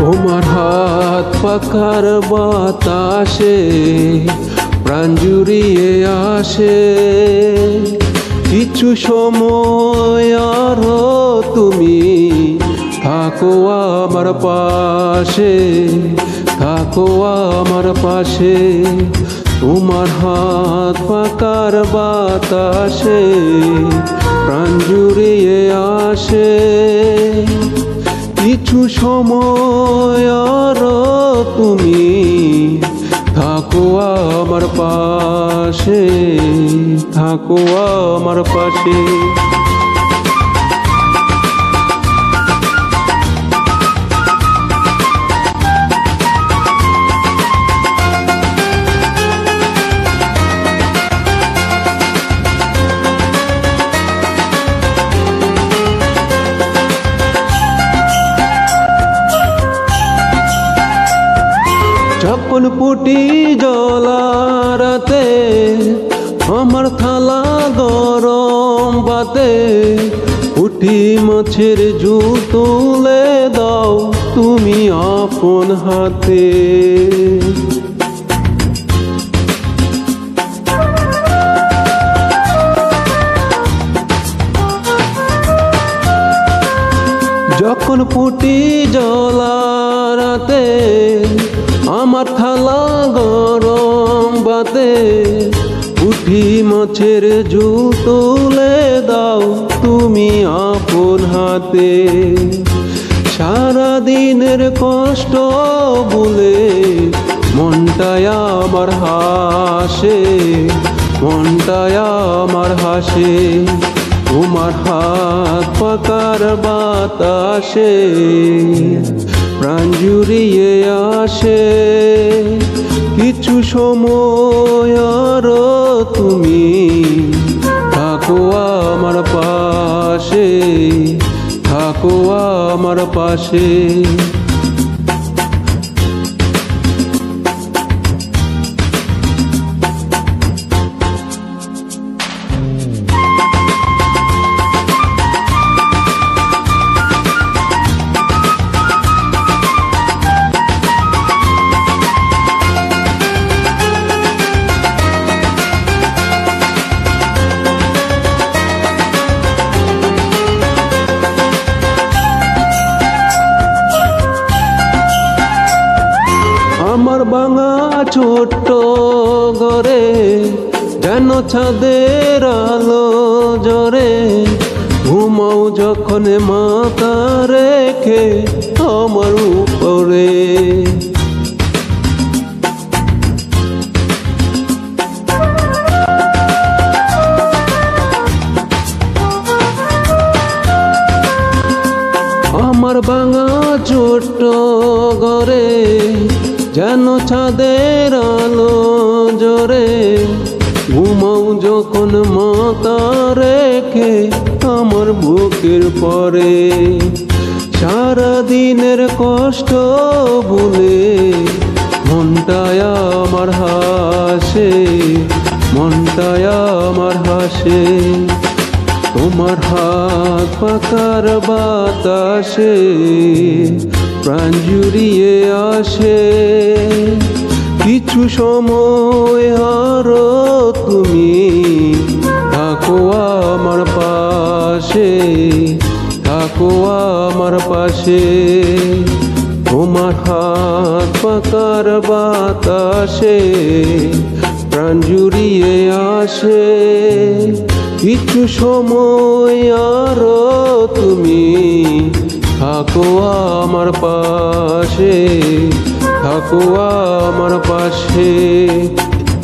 তোমার হাত পাখার বাতাসে প্রাণ জুড়িয়ে আসে। কিছু সময় আরো তুমি থাকো আমার পাশে, থাকো আমার পাশে। তোমার হাত পাখার বাতাসে প্রাণ জুড়িয়ে আসে। কিছু সময় আরো তুমি থাকো আমার পাশে, থাকো আমার পাশে। যখন পুটি জলারাতে আমার থালা গরম বাতে, পুটি মাছের ঝোল তুলে দাও তুমি আপন হাতে। যখন পুটি জলারাতে আমার থালা গরম বাতে, পুঁটি মাছের ঝোল তুলে দাও তুমি আপন হাতে। সারা দিনের কষ্ট বলে মনটায় আমার হাসে, মনটায় আমার হাসে। তোমার হাত পাখার বাতাসে প্রাণ জুড়িয়ে আসে। কিছু সময় আরো তুমি থাকো আমার পাশে, থাকো আমার পাশে। আমার ভাঙা ছোট্ট ঘরে যেন ছাদের আলো জরে, ঘুমাও যখন মাথা রেখে আমার উপরে। আমার ভাঙা ছোট্ট ঘরে যেন ছাদের আলো জরে, ঘুমাও যখন মাথা রেখে আমার বুকের পরে। সারা দিনের কষ্ট ভুলে মনটায় আমার হাসে, মনটায় আমার হাসে। তোমার হাত পাখার বাতাসে প্রাণ জুড়িয়ে আসে। কিছু সময় আরো তুমি থাকো আমার পাশে, থাকো আমার পাশে। তোমার হাত পাখার বাতাসে প্রাণ জুড়িয়ে আসে। কিছু সময় আরো তুমি থাকো আমার পাশে, থাকো আমার পাশে।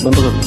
বন্ধ কর।